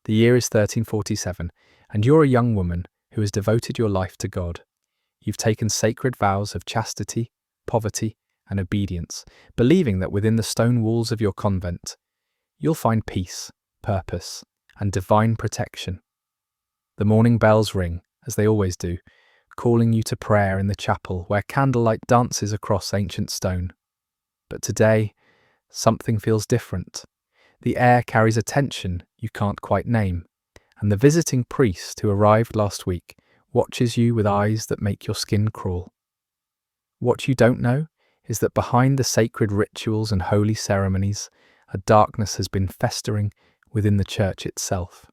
The year is 1347, and you're a young woman who has devoted your life to God. You've taken sacred vows of chastity, poverty, and obedience, believing that within the stone walls of your convent, you'll find peace, purpose, and divine protection. The morning bells ring, as they always do, calling you to prayer in the chapel where candlelight dances across ancient stone. But today, something feels different. The air carries a tension you can't quite name, and the visiting priest who arrived last week watches you with eyes that make your skin crawl. What you don't know is that behind the sacred rituals and holy ceremonies, a darkness has been festering within the church itself,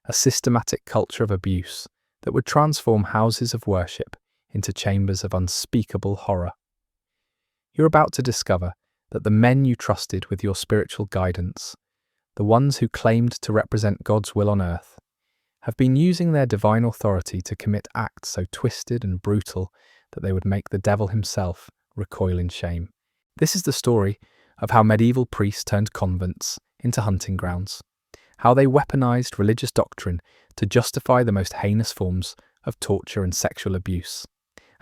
a systematic culture of abuse that would transform houses of worship into chambers of unspeakable horror. You're about to discover that the men you trusted with your spiritual guidance, the ones who claimed to represent God's will on earth, have been using their divine authority to commit acts so twisted and brutal that they would make the devil himself recoil in shame. This is the story of how medieval priests turned convents into hunting grounds, how they weaponized religious doctrine to justify the most heinous forms of torture and sexual abuse,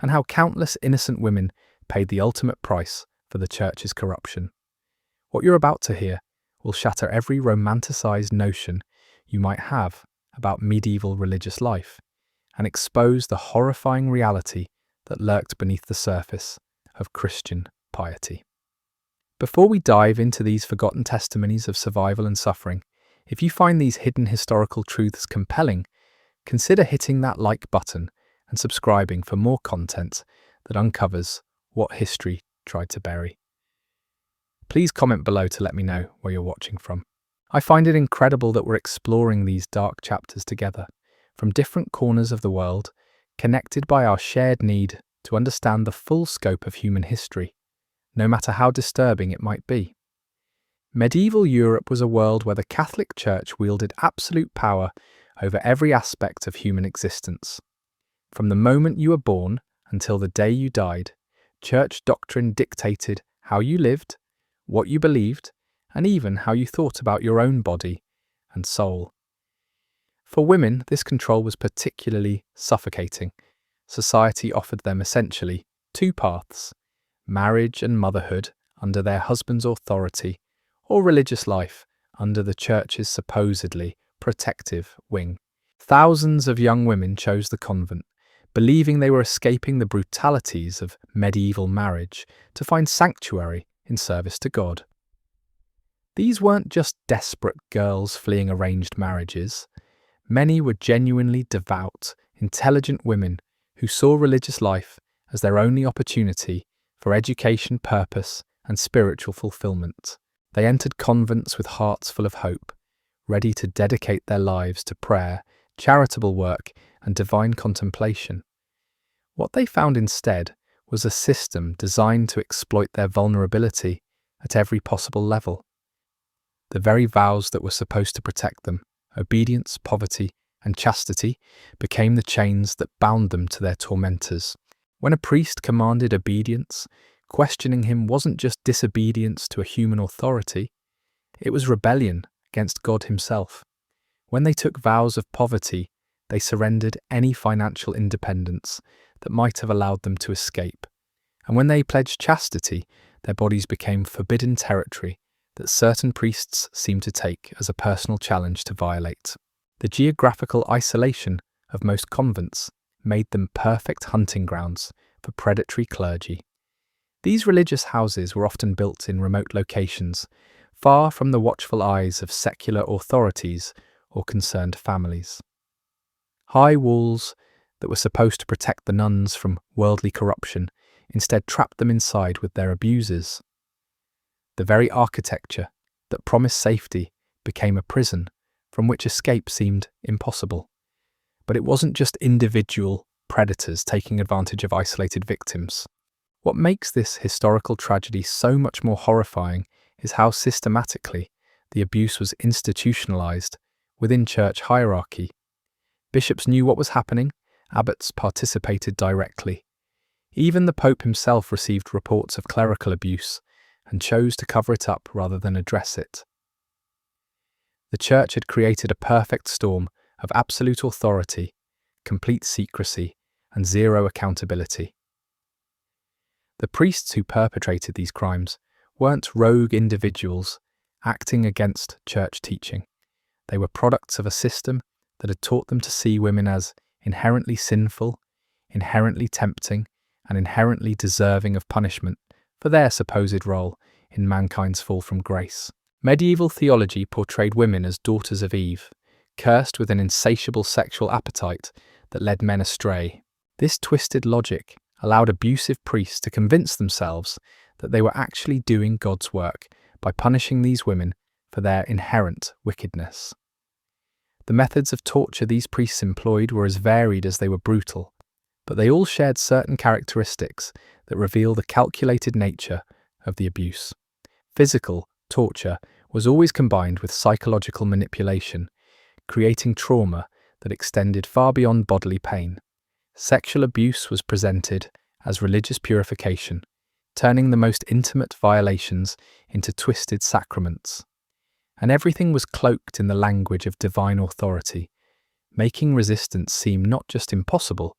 and how countless innocent women paid the ultimate price for the church's corruption. What you're about to hear will shatter every romanticized notion you might have about medieval religious life and expose the horrifying reality that lurked beneath the surface of Christian piety. Before we dive into these forgotten testimonies of survival and suffering, if you find these hidden historical truths compelling, consider hitting that like button and subscribing for more content that uncovers what history tried to bury. Please comment below to let me know where you're watching from. I find it incredible that we're exploring these dark chapters together, from different corners of the world, connected by our shared need to understand the full scope of human history, no matter how disturbing it might be. Medieval Europe was a world where the Catholic Church wielded absolute power over every aspect of human existence. From the moment you were born until the day you died, church doctrine dictated how you lived, what you believed, and even how you thought about your own body and soul. For women, this control was particularly suffocating. Society offered them essentially two paths: marriage and motherhood under their husband's authority, or religious life under the church's supposedly protective wing. Thousands of young women chose the convent, believing they were escaping the brutalities of medieval marriage to find sanctuary in service to God. These weren't just desperate girls fleeing arranged marriages. Many were genuinely devout, intelligent women who saw religious life as their only opportunity for education, purpose, and spiritual fulfillment. They entered convents with hearts full of hope, ready to dedicate their lives to prayer, charitable work, and divine contemplation. What they found instead was a system designed to exploit their vulnerability at every possible level. The very vows that were supposed to protect them, obedience, poverty, and chastity, became the chains that bound them to their tormentors. When a priest commanded obedience, questioning him wasn't just disobedience to a human authority, it was rebellion against God himself. When they took vows of poverty, they surrendered any financial independence that might have allowed them to escape. And when they pledged chastity, their bodies became forbidden territory that certain priests seemed to take as a personal challenge to violate. The geographical isolation of most convents made them perfect hunting grounds for predatory clergy. These religious houses were often built in remote locations, far from the watchful eyes of secular authorities or concerned families. High walls that were supposed to protect the nuns from worldly corruption instead trapped them inside with their abusers. The very architecture that promised safety became a prison from which escape seemed impossible. But it wasn't just individual predators taking advantage of isolated victims. What makes this historical tragedy so much more horrifying is how systematically the abuse was institutionalized within church hierarchy. Bishops knew what was happening, abbots participated directly. Even the Pope himself received reports of clerical abuse and chose to cover it up rather than address it. The church had created a perfect storm of absolute authority, complete secrecy, and zero accountability. The priests who perpetrated these crimes weren't rogue individuals acting against church teaching. They were products of a system that had taught them to see women as inherently sinful, inherently tempting, and inherently deserving of punishment for their supposed role in mankind's fall from grace. Medieval theology portrayed women as daughters of Eve, cursed with an insatiable sexual appetite that led men astray. This twisted logic allowed abusive priests to convince themselves that they were actually doing God's work by punishing these women for their inherent wickedness. The methods of torture these priests employed were as varied as they were brutal, but they all shared certain characteristics that reveal the calculated nature of the abuse. Physical torture was always combined with psychological manipulation, creating trauma that extended far beyond bodily pain. Sexual abuse was presented as religious purification, turning the most intimate violations into twisted sacraments. And everything was cloaked in the language of divine authority, making resistance seem not just impossible,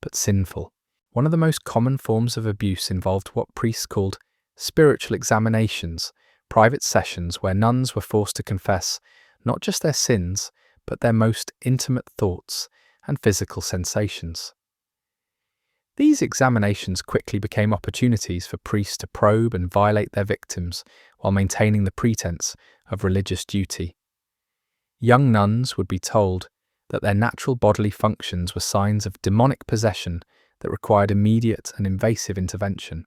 but sinful. One of the most common forms of abuse involved what priests called spiritual examinations, private sessions where nuns were forced to confess not just their sins, but their most intimate thoughts and physical sensations. These examinations quickly became opportunities for priests to probe and violate their victims while maintaining the pretense of religious duty. Young nuns would be told that their natural bodily functions were signs of demonic possession that required immediate and invasive intervention.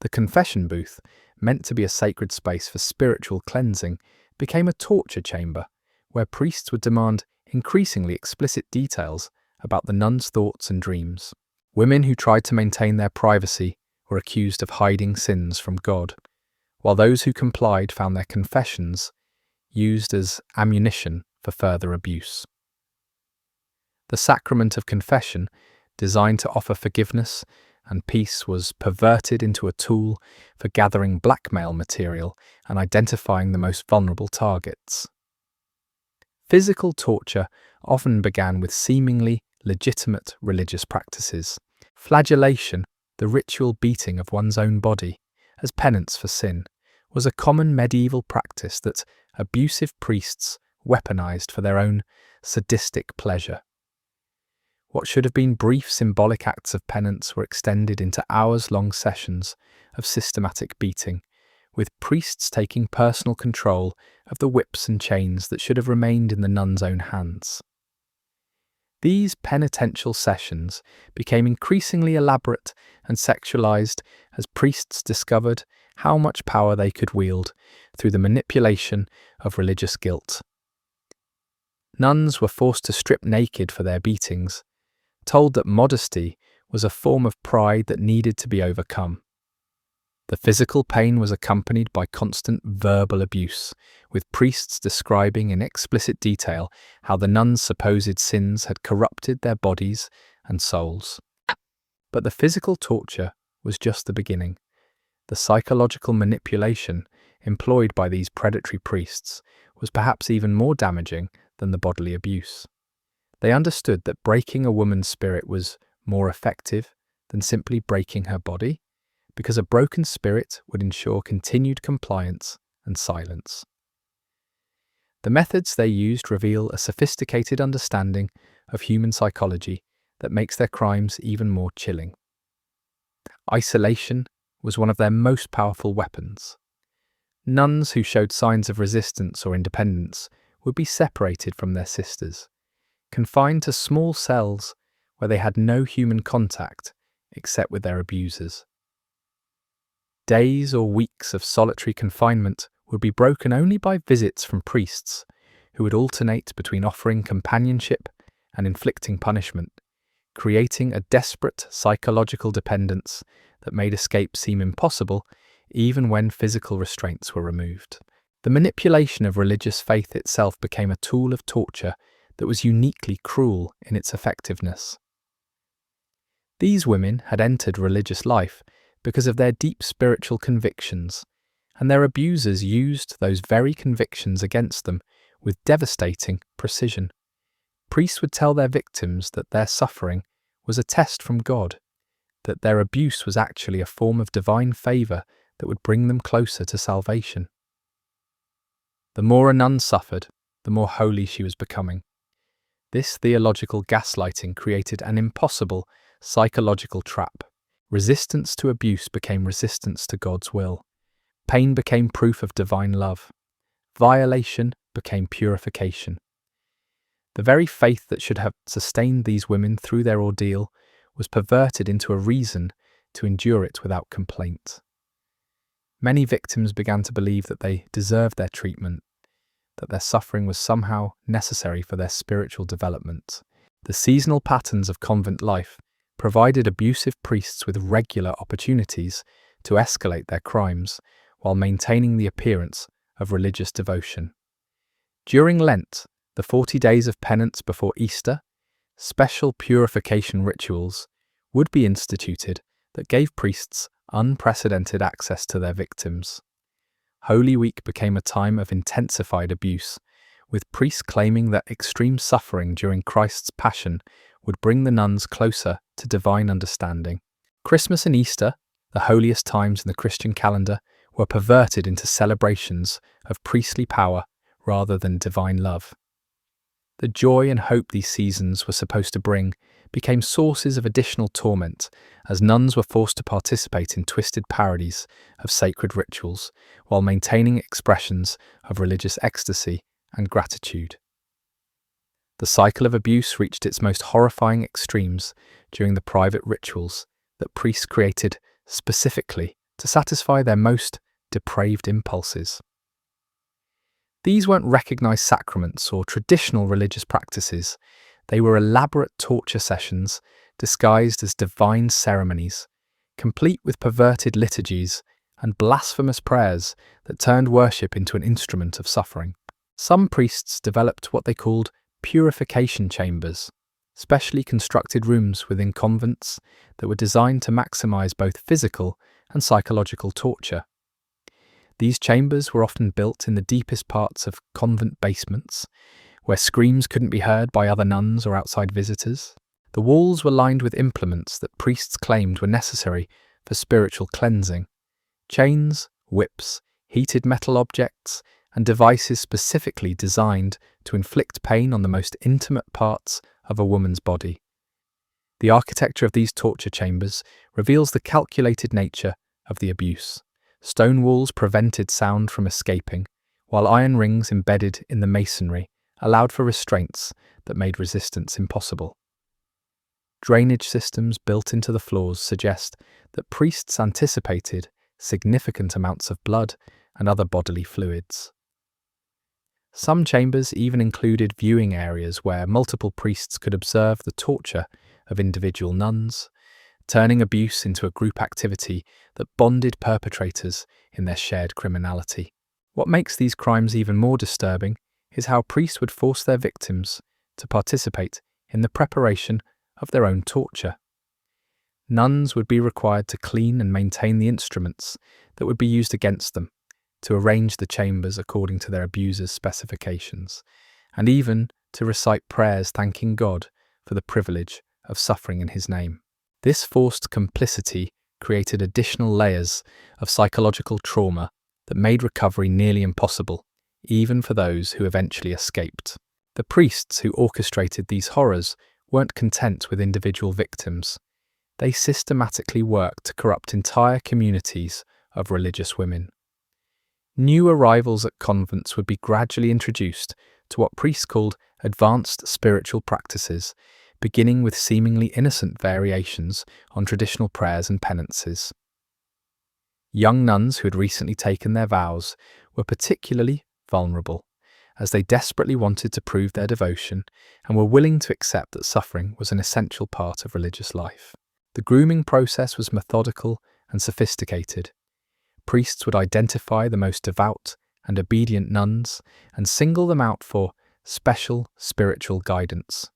The confession booth, meant to be a sacred space for spiritual cleansing, became a torture chamber where priests would demand increasingly explicit details about the nun's thoughts and dreams. Women who tried to maintain their privacy were accused of hiding sins from God, while those who complied found their confessions used as ammunition for further abuse. The sacrament of confession, designed to offer forgiveness and peace, was perverted into a tool for gathering blackmail material and identifying the most vulnerable targets. Physical torture often began with seemingly legitimate religious practices. Flagellation, the ritual beating of one's own body as penance for sin, was a common medieval practice that abusive priests weaponized for their own sadistic pleasure. What should have been brief symbolic acts of penance were extended into hours-long sessions of systematic beating, with priests taking personal control of the whips and chains that should have remained in the nun's own hands. These penitential sessions became increasingly elaborate and sexualized as priests discovered how much power they could wield through the manipulation of religious guilt. Nuns were forced to strip naked for their beatings, told that modesty was a form of pride that needed to be overcome. The physical pain was accompanied by constant verbal abuse, with priests describing in explicit detail how the nuns' supposed sins had corrupted their bodies and souls. But the physical torture was just the beginning. The psychological manipulation employed by these predatory priests was perhaps even more damaging than the bodily abuse. They understood that breaking a woman's spirit was more effective than simply breaking her body, because a broken spirit would ensure continued compliance and silence. The methods they used reveal a sophisticated understanding of human psychology that makes their crimes even more chilling. Isolation was one of their most powerful weapons. Nuns who showed signs of resistance or independence would be separated from their sisters, confined to small cells where they had no human contact except with their abusers. Days or weeks of solitary confinement would be broken only by visits from priests who would alternate between offering companionship and inflicting punishment, creating a desperate psychological dependence that made escape seem impossible even when physical restraints were removed. The manipulation of religious faith itself became a tool of torture that was uniquely cruel in its effectiveness. These women had entered religious life because of their deep spiritual convictions, and their abusers used those very convictions against them with devastating precision. Priests would tell their victims that their suffering was a test from God, that their abuse was actually a form of divine favour that would bring them closer to salvation. The more a nun suffered, the more holy she was becoming. This theological gaslighting created an impossible psychological trap. Resistance to abuse became resistance to God's will. Pain became proof of divine love. Violation became purification. The very faith that should have sustained these women through their ordeal was perverted into a reason to endure it without complaint. Many victims began to believe that they deserved their treatment, that their suffering was somehow necessary for their spiritual development. The seasonal patterns of convent life provided abusive priests with regular opportunities to escalate their crimes while maintaining the appearance of religious devotion. During Lent, the 40 days of penance before Easter, special purification rituals would be instituted that gave priests unprecedented access to their victims. Holy Week became a time of intensified abuse, with priests claiming that extreme suffering during Christ's Passion would bring the nuns closer to divine understanding. Christmas and Easter, the holiest times in the Christian calendar, were perverted into celebrations of priestly power rather than divine love. The joy and hope these seasons were supposed to bring became sources of additional torment as nuns were forced to participate in twisted parodies of sacred rituals while maintaining expressions of religious ecstasy and gratitude. The cycle of abuse reached its most horrifying extremes during the private rituals that priests created specifically to satisfy their most depraved impulses. These weren't recognized sacraments or traditional religious practices. They were elaborate torture sessions disguised as divine ceremonies, complete with perverted liturgies and blasphemous prayers that turned worship into an instrument of suffering. Some priests developed what they called purification chambers, specially constructed rooms within convents that were designed to maximize both physical and psychological torture. These chambers were often built in the deepest parts of convent basements, where screams couldn't be heard by other nuns or outside visitors. The walls were lined with implements that priests claimed were necessary for spiritual cleansing: chains, whips, heated metal objects, and devices specifically designed to inflict pain on the most intimate parts of a woman's body. The architecture of these torture chambers reveals the calculated nature of the abuse. Stone walls prevented sound from escaping, while iron rings embedded in the masonry allowed for restraints that made resistance impossible. Drainage systems built into the floors suggest that priests anticipated significant amounts of blood and other bodily fluids. Some chambers even included viewing areas where multiple priests could observe the torture of individual nuns, turning abuse into a group activity that bonded perpetrators in their shared criminality. What makes these crimes even more disturbing is how priests would force their victims to participate in the preparation of their own torture. Nuns would be required to clean and maintain the instruments that would be used against them, to arrange the chambers according to their abuser's specifications, and even to recite prayers thanking God for the privilege of suffering in His name. This forced complicity created additional layers of psychological trauma that made recovery nearly impossible, even for those who eventually escaped. The priests who orchestrated these horrors weren't content with individual victims. They systematically worked to corrupt entire communities of religious women. New arrivals at convents would be gradually introduced to what priests called advanced spiritual practices, beginning with seemingly innocent variations on traditional prayers and penances. Young nuns who had recently taken their vows were particularly vulnerable, as they desperately wanted to prove their devotion and were willing to accept that suffering was an essential part of religious life. The grooming process was methodical and sophisticated. Priests would identify the most devout and obedient nuns and single them out for special spiritual guidance.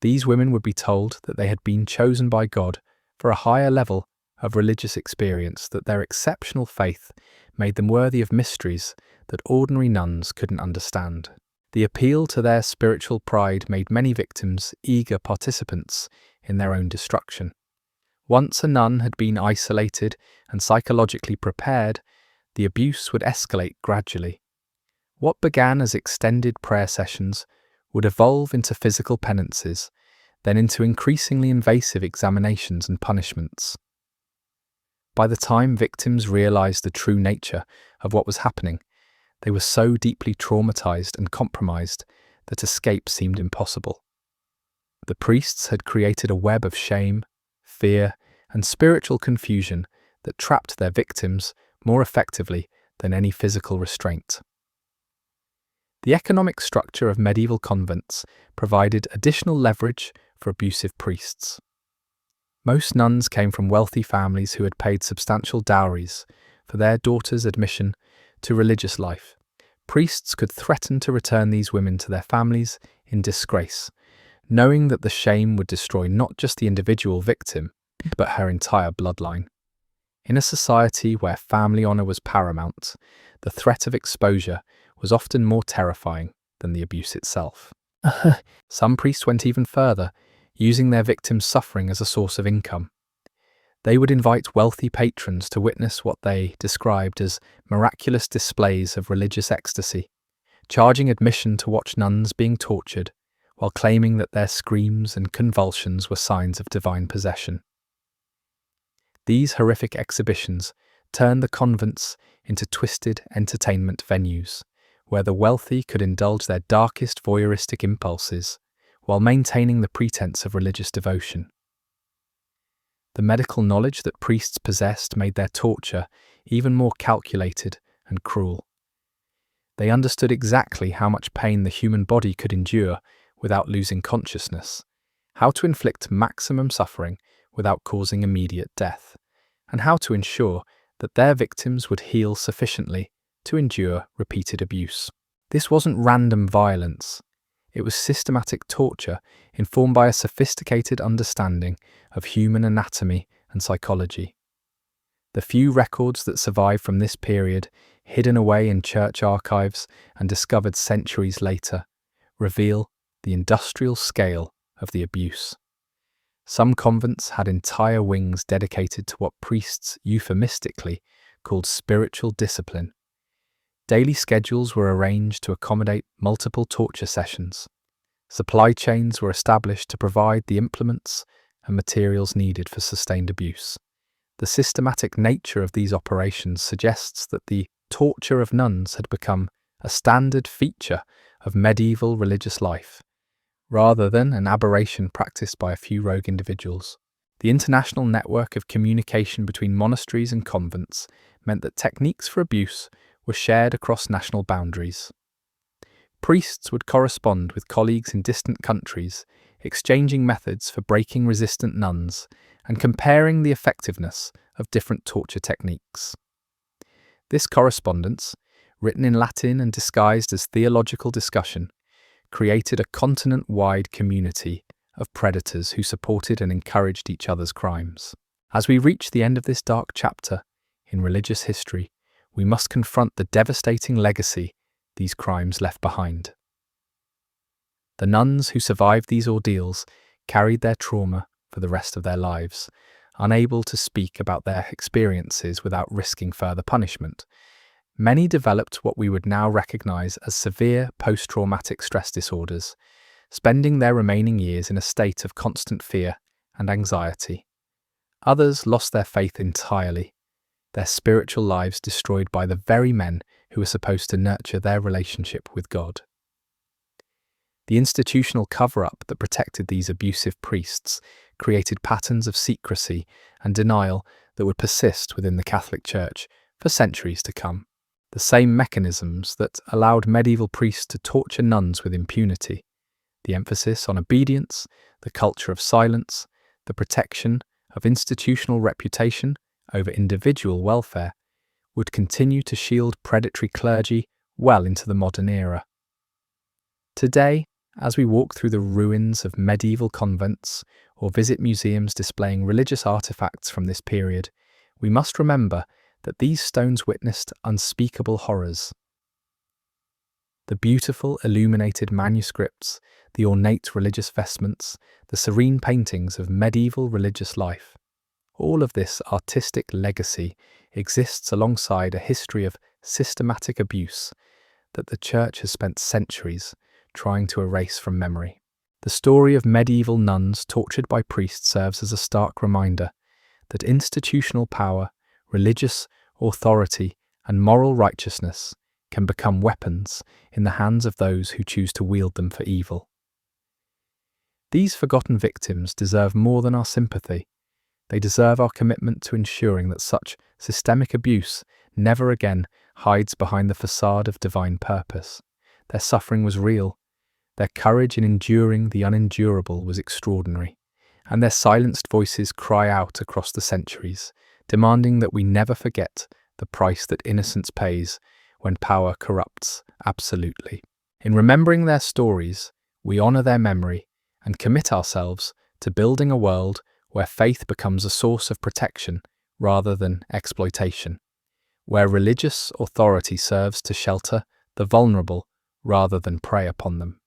These women would be told that they had been chosen by God for a higher level of religious experience, that their exceptional faith made them worthy of mysteries that ordinary nuns couldn't understand. The appeal to their spiritual pride made many victims eager participants in their own destruction. Once a nun had been isolated and psychologically prepared, the abuse would escalate gradually. What began as extended prayer sessions would evolve into physical penances, then into increasingly invasive examinations and punishments. By the time victims realized the true nature of what was happening, they were so deeply traumatized and compromised that escape seemed impossible. The priests had created a web of shame, fear, and spiritual confusion that trapped their victims more effectively than any physical restraint. The economic structure of medieval convents provided additional leverage for abusive priests. Most nuns came from wealthy families who had paid substantial dowries for their daughters' admission to religious life. Priests could threaten to return these women to their families in disgrace, knowing that the shame would destroy not just the individual victim, but her entire bloodline. In a society where family honor was paramount, the threat of exposure was often more terrifying than the abuse itself. Some priests went even further, using their victims' suffering as a source of income. They would invite wealthy patrons to witness what they described as miraculous displays of religious ecstasy, charging admission to watch nuns being tortured, while claiming that their screams and convulsions were signs of divine possession. These horrific exhibitions turned the convents into twisted entertainment venues, where the wealthy could indulge their darkest voyeuristic impulses while maintaining the pretense of religious devotion. The medical knowledge that priests possessed made their torture even more calculated and cruel. They understood exactly how much pain the human body could endure without losing consciousness, how to inflict maximum suffering without causing immediate death, and how to ensure that their victims would heal sufficiently to endure repeated abuse. This wasn't random violence. It was systematic torture informed by a sophisticated understanding of human anatomy and psychology. The few records that survive from this period, hidden away in church archives and discovered centuries later, reveal the industrial scale of the abuse. Some convents had entire wings dedicated to what priests euphemistically called spiritual discipline. Daily schedules were arranged to accommodate multiple torture sessions. Supply chains were established to provide the implements and materials needed for sustained abuse. The systematic nature of these operations suggests that the torture of nuns had become a standard feature of medieval religious life, rather than an aberration practiced by a few rogue individuals. The international network of communication between monasteries and convents meant that techniques for abuse were shared across national boundaries. Priests would correspond with colleagues in distant countries, exchanging methods for breaking resistant nuns and comparing the effectiveness of different torture techniques. This correspondence, written in Latin and disguised as theological discussion, created a continent-wide community of predators who supported and encouraged each other's crimes. As we reach the end of this dark chapter in religious history, we must confront the devastating legacy these crimes left behind. The nuns who survived these ordeals carried their trauma for the rest of their lives, unable to speak about their experiences without risking further punishment. Many developed what we would now recognize as severe post-traumatic stress disorders, spending their remaining years in a state of constant fear and anxiety. Others lost their faith entirely, their spiritual lives destroyed by the very men who were supposed to nurture their relationship with God. The institutional cover-up that protected these abusive priests created patterns of secrecy and denial that would persist within the Catholic Church for centuries to come. The same mechanisms that allowed medieval priests to torture nuns with impunity, the emphasis on obedience, the culture of silence, the protection of institutional reputation over individual welfare, would continue to shield predatory clergy well into the modern era. Today, as we walk through the ruins of medieval convents or visit museums displaying religious artifacts from this period, we must remember that these stones witnessed unspeakable horrors. The beautiful illuminated manuscripts, the ornate religious vestments, the serene paintings of medieval religious life. All of this artistic legacy exists alongside a history of systematic abuse that the Church has spent centuries trying to erase from memory. The story of medieval nuns tortured by priests serves as a stark reminder that institutional power, religious authority, and moral righteousness can become weapons in the hands of those who choose to wield them for evil. These forgotten victims deserve more than our sympathy. They deserve our commitment to ensuring that such systemic abuse never again hides behind the facade of divine purpose. Their suffering was real, their courage in enduring the unendurable was extraordinary, and their silenced voices cry out across the centuries, demanding that we never forget the price that innocence pays when power corrupts absolutely. In remembering their stories, we honour their memory and commit ourselves to building a world where faith becomes a source of protection rather than exploitation, where religious authority serves to shelter the vulnerable rather than prey upon them.